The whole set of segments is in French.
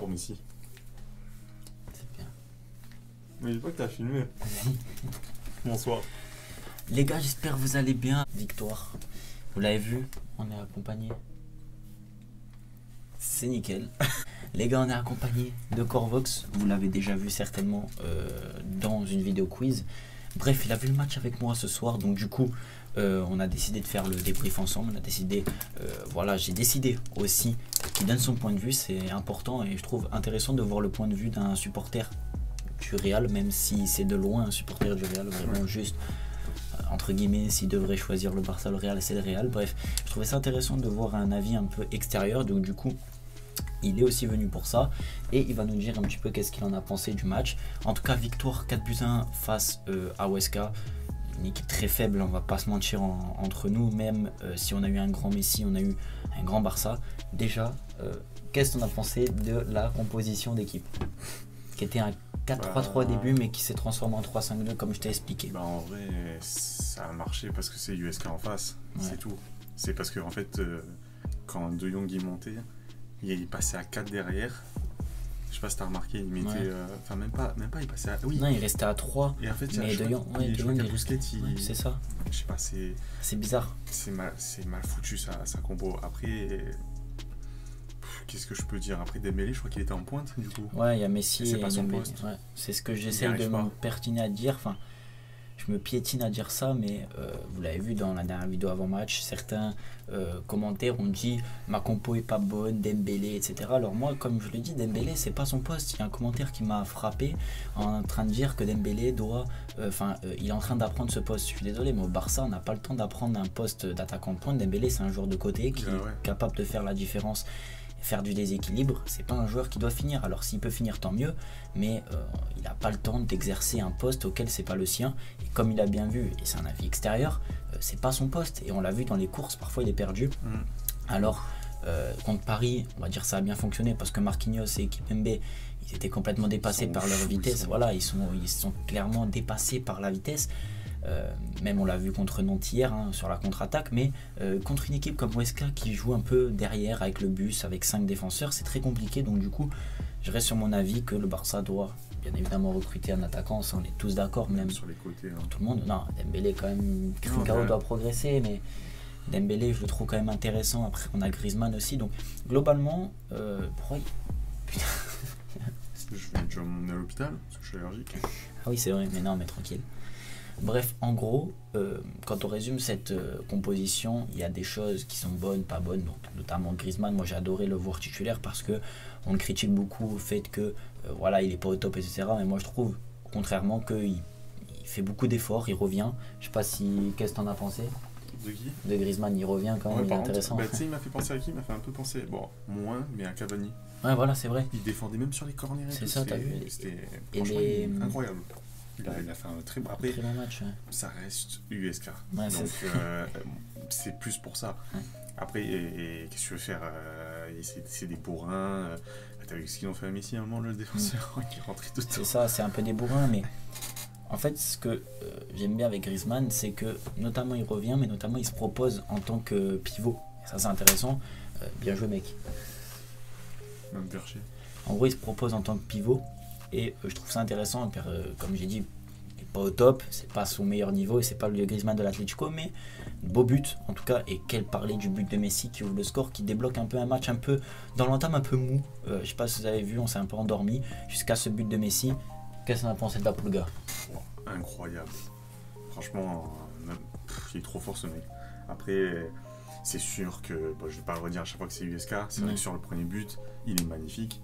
pour Messi. C'est bien. Mais je vois que t'as filmé. Bonsoir. Les gars, j'espère que vous allez bien. Victoire. Vous l'avez vu, on est accompagné. C'est nickel. Les gars, on est accompagné de Corvox. Vous l'avez déjà vu certainement dans une vidéo quiz. Bref, il a vu le match avec moi ce soir. Donc du coup, on a décidé de faire le débrief ensemble. On a décidé, voilà, j'ai décidé aussi qu'il donne son point de vue. C'est important et je trouve intéressant de voir le point de vue d'un supporter du Real, même si c'est de loin un supporter du Real, vraiment juste entre guillemets, s'il devrait choisir le Barça, le Real, c'est le Real. Bref, je trouvais ça intéressant de voir un avis un peu extérieur. Donc du coup, il est aussi venu pour ça et il va nous dire un petit peu qu'est-ce qu'il en a pensé du match. En tout cas, victoire 4-1 face à Huesca. Une équipe très faible, on va pas se mentir entre nous. Même si on a eu un grand Messi, on a eu un grand Barça. Déjà, qu'est-ce qu'on a pensé de la composition d'équipe qui était un 4-3-3 au début mais qui s'est transformé en 3-5-2 comme je t'ai expliqué. Bah en vrai, ça a marché parce que c'est USK en face, c'est tout. C'est parce que en fait, quand De Jong est monté, il passait à 4 derrière. Je sais pas si t'as remarqué, il mettait... Enfin même pas, il passait à... Oui. Non, il restait à 3. Et en fait, mais De Jong, je crois qu'à Busquets, c'est ça. Je sais pas, c'est bizarre. C'est mal foutu sa combo. Après... Qu'est-ce que je peux dire? Après Dembélé, je crois qu'il était en pointe du coup. Ouais, il y a Messi et pas son Dembélé. poste. Ouais. C'est ce que j'essaie de me pertiner à dire. Enfin, je me piétine à dire ça, mais vous l'avez vu dans la dernière vidéo avant match, certains commentaires ont dit ma compo est pas bonne, Dembélé, etc. Alors moi, comme je le dis, Dembélé, c'est pas son poste. Il y a un commentaire qui m'a frappé en train de dire que Dembélé doit, il est en train d'apprendre ce poste. Je suis désolé, mais au Barça, on n'a pas le temps d'apprendre un poste d'attaquant de pointe. Dembélé, c'est un joueur de côté qui est capable de faire la différence. Faire du déséquilibre, c'est pas un joueur qui doit finir. Alors s'il peut finir, tant mieux, mais il n'a pas le temps d'exercer un poste auquel c'est pas le sien. Et comme il a bien vu, et c'est un avis extérieur, c'est pas son poste. Et on l'a vu dans les courses, parfois il est perdu. Alors contre Paris, on va dire ça a bien fonctionné parce que Marquinhos et Kimpembe, ils étaient complètement dépassés par leur vitesse. Voilà, ils sont clairement dépassés par la vitesse. Même on l'a vu contre Nantes hier sur la contre-attaque, mais contre une équipe comme Huesca qui joue un peu derrière avec le bus, avec 5 défenseurs, c'est très compliqué. Donc du coup, je reste sur mon avis que le Barça doit bien évidemment recruter un attaquant, ça on est tous d'accord, même sur les côtés. Tout le monde. Non, Dembélé quand même, Trincao doit progresser, mais Dembélé je le trouve quand même intéressant. Après on a Griezmann aussi, donc globalement, putain. Je vais m'emmener à l'hôpital parce que je suis allergique. Ah oui c'est vrai, mais non, mais tranquille. Bref, en gros, quand on résume cette composition, il y a des choses qui sont bonnes, pas bonnes, donc, notamment Griezmann. Moi j'ai adoré le voir titulaire parce que on le critique beaucoup au fait que voilà, il est pas au top, etc. Mais moi je trouve contrairement qu'il fait beaucoup d'efforts, il revient. Je sais pas si qu'est-ce que t'en as pensé de qui? De Griezmann, il revient quand même, il est intéressant. Bah, tu sais, il m'a fait penser à qui? Il m'a fait un peu penser, bon, moins, mais à Cavani. Ouais, voilà, c'est vrai. Il défendait même sur les corners. C'est ça, t'as vu. C'était franchement incroyable. Il a fait un très bon match. Ça reste USK. Ouais, donc c'est plus pour ça. Ouais. Après, qu'est-ce que tu veux faire? C'est des bourrins. T'as vu ce qu'ils ont fait à Messi à un moment, le défenseur qui est rentré tout le temps. C'est ça, c'est un peu des bourrins, mais en fait, ce que j'aime bien avec Griezmann, c'est que notamment il revient, mais notamment il se propose en tant que pivot. Et ça, c'est intéressant. Bien joué, mec. Même perché. En gros, il se propose en tant que pivot. Et je trouve ça intéressant, comme j'ai dit, il n'est pas au top, c'est pas son meilleur niveau et c'est pas le Griezmann de l'Atlético, mais beau but en tout cas. Et quel parler du but de Messi qui ouvre le score, qui débloque un peu un match un peu dans l'entame un peu mou. Je sais pas si vous avez vu, on s'est un peu endormi jusqu'à ce but de Messi. Qu'est-ce qu'on a pensé de la Pulga? Incroyable, franchement, il est trop fort ce mec. Après, c'est sûr que je vais pas le redire à chaque fois que c'est USK, c'est vrai que sur le premier but, il est magnifique.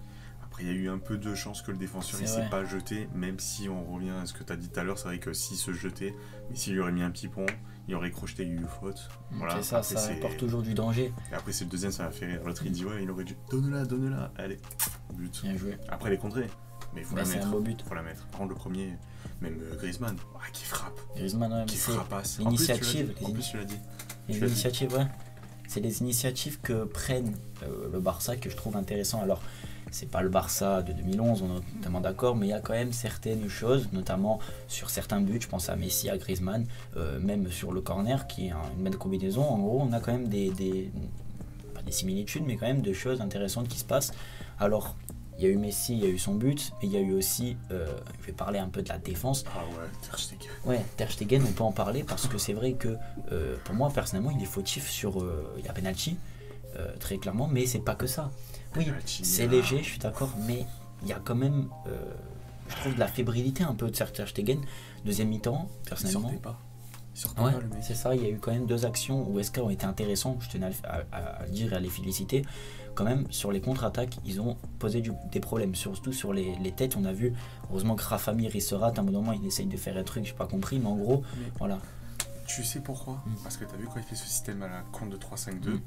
Il y a eu un peu de chance que le défenseur il s'est pas jeté, même si on revient à ce que tu as dit tout à l'heure, c'est vrai que s'il se jetait, mais s'il lui aurait mis un petit pont, il aurait crocheté, il y a eu faute. Voilà. C'est ça, après, ça apporte toujours du danger. Et après c'est le deuxième, ça m'a fait rire. L'autre il dit ouais, il aurait dû donne-la, allez, but. Bien joué. Après elle est contrée, mais il faut la mettre. C'est un beau but. Faut la mettre. Par contre le premier, même Griezmann, qui frappe. Griezmann, ouais, qui frappasse. L'initiative. En plus tu l'as dit. L'initiative, ouais. C'est les initiatives que prennent le Barça que je trouve intéressant. Alors, c'est pas le Barça de 2011, on est totalement d'accord, mais il y a quand même certaines choses, notamment sur certains buts, je pense à Messi, à Griezmann, même sur le corner, qui est une belle combinaison. En gros, on a quand même pas des similitudes, mais quand même des choses intéressantes qui se passent. Alors, il y a eu Messi, il y a eu son but, mais il y a eu aussi, je vais parler un peu de la défense. Ah ouais, Ter Stegen. Ouais, Ter Stegen, on peut en parler parce que c'est vrai que pour moi, personnellement, il est fautif sur. Il y a penalty, très clairement, mais c'est pas que ça. Oui, Penalty, c'est léger, je suis d'accord, mais il y a quand même, je trouve, de la fébrilité un peu de Ter Stegen. Deuxième mi-temps, personnellement. Il sortait Ouais, pas, le mec. c'est ça, il y a eu quand même 2 actions où SK ont été intéressants, je tenais à le dire et à les féliciter. Quand même, sur les contre-attaques, ils ont posé des problèmes, surtout sur les têtes. On a vu, heureusement que Rafamir il se rate, à un moment il essaye de faire un truc, j'ai pas compris, mais en gros, voilà. Tu sais pourquoi? Parce que t'as vu quand il fait ce système à la compte de 3-5-2,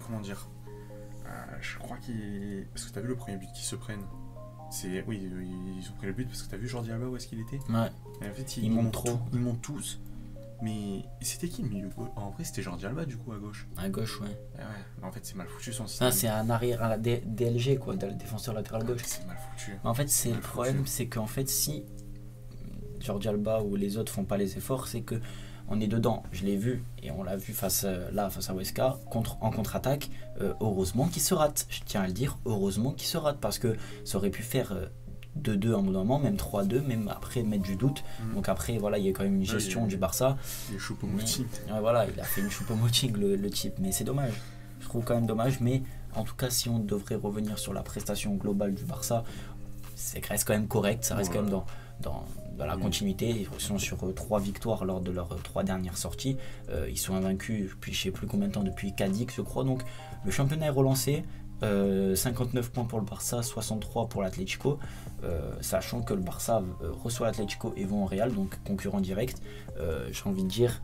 comment dire, je crois qu'il... Parce que t'as vu le premier but qu'ils se prennent. Oui, ils ont pris le but parce que t'as vu Jordi Alba où est-ce qu'il était? Ouais. Et en fait, ils montent trop. Ils montent tous. Mais c'était qui le milieu gauche? En vrai, c'était Jordi Alba du coup à gauche. À gauche, ouais. Ouais, mais en fait, c'est mal foutu son système. Ça, c'est un arrière, un DLG, quoi, le défenseur latéral gauche. C'est mal foutu. Mais en fait, c'est le problème, c'est qu'en fait, si Jordi Alba ou les autres font pas les efforts, c'est que on est dedans. Je l'ai vu et on l'a vu face à Weska en contre-attaque. Heureusement qu'il se rate. Je tiens à le dire, heureusement qu'il se rate parce que ça aurait pu faire 2-2 à un moment, même 3-2, même après mettre du doute. Donc après, voilà, il y a quand même une gestion du Barça. Il est choupo-moting. Ouais, voilà, il a fait une choupo-moting le type, mais c'est dommage. Je trouve quand même dommage, mais en tout cas, si on devrait revenir sur la prestation globale du Barça, ça reste quand même correct, ça reste quand même dans la continuité. Ils sont sur 3 victoires lors de leurs 3 dernières sorties. Ils sont invaincus depuis je sais plus combien de temps, depuis Cadix je crois. Donc le championnat est relancé. 59 points pour le Barça, 63 pour l'Atlético, sachant que le Barça reçoit l'Atlético et vont en Real, donc concurrent direct. J'ai envie de dire,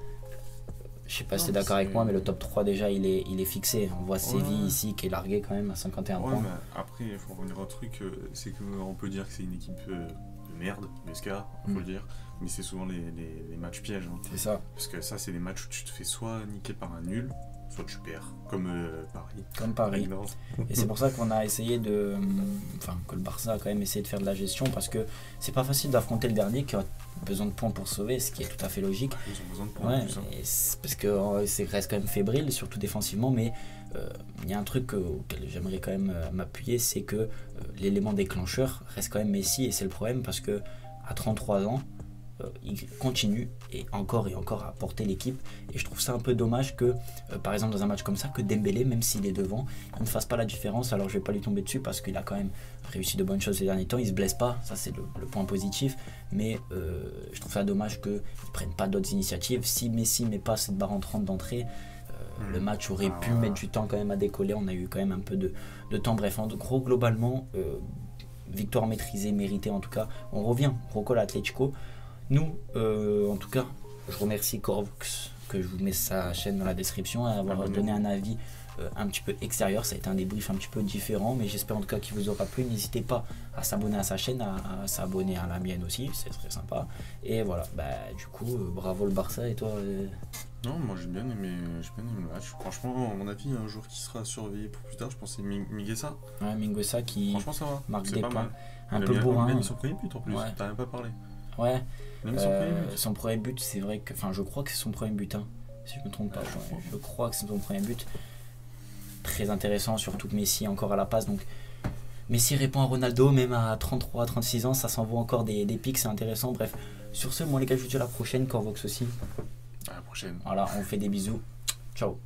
je sais pas si tu es d'accord avec moi, mais le top 3 déjà il est fixé. On voit Séville ici qui est largué quand même à 51 points. Mais après, il faut revenir au truc, c'est qu'on peut dire que c'est une équipe de merde, BSK, il faut le dire, mais c'est souvent les matchs pièges. Hein. C'est ça. Parce que ça, c'est des matchs où tu te fais soit niquer par un nul, soit tu perds, comme Paris. Comme Paris. Et c'est pour ça qu'on a essayé que le Barça a quand même essayé de faire de la gestion, parce que c'est pas facile d'affronter le dernier qui a besoin de points pour sauver, ce qui est tout à fait logique. Ils ont besoin de points plus, hein. Parce que c'est reste quand même fébrile, surtout défensivement, mais il y a un truc auquel j'aimerais quand même m'appuyer, c'est que l'élément déclencheur reste quand même Messi, et c'est le problème parce que à 33 ans, il continue et encore à porter l'équipe, et je trouve ça un peu dommage que par exemple dans un match comme ça, que Dembélé, même s'il est devant, il ne fasse pas la différence. Alors je vais pas lui tomber dessus parce qu'il a quand même réussi de bonnes choses ces derniers temps, il se blesse pas, ça c'est le point positif, mais je trouve ça dommage qu'ils ne prennent pas d'autres initiatives. Si Messi met pas cette barre en 30 d'entrée, le match aurait pu mettre du temps quand même à décoller. On a eu quand même un peu de temps. Bref, en gros, globalement, victoire maîtrisée, méritée en tout cas. On revient, on recolle à Atlético. Nous, en tout cas, je remercie Corvox, que je vous mets sa chaîne dans la description, à avoir donné un avis un petit peu extérieur. Ça a été un débrief un petit peu différent, mais j'espère en tout cas qu'il vous aura plu. N'hésitez pas à s'abonner à sa chaîne, à s'abonner à la mienne aussi, c'est très sympa. Et voilà, du coup, bravo le Barça. Et toi Non, moi j'ai bien aimé le match. Franchement, à mon avis, un joueur qui sera surveillé pour plus tard, je pense que c'est Mingueza. Ouais, Mingueza qui franchement, ça va. marque des points. Un peu bourrin. Il a mis son premier but en plus, t'as même pas parlé. Ouais, son premier but, c'est vrai que. Enfin, je crois que c'est son premier but, hein, si je me trompe pas. Je crois que c'est son premier but. Très intéressant, surtout que Messi est encore à la passe. Donc, Messi répond à Ronaldo, même à 33, 36 ans, ça s'envoie encore des pics, c'est intéressant. Bref, sur ce, moi les gars, je vous dis à la prochaine. Corvox aussi. À la prochaine. Voilà, on fait des bisous. Ciao.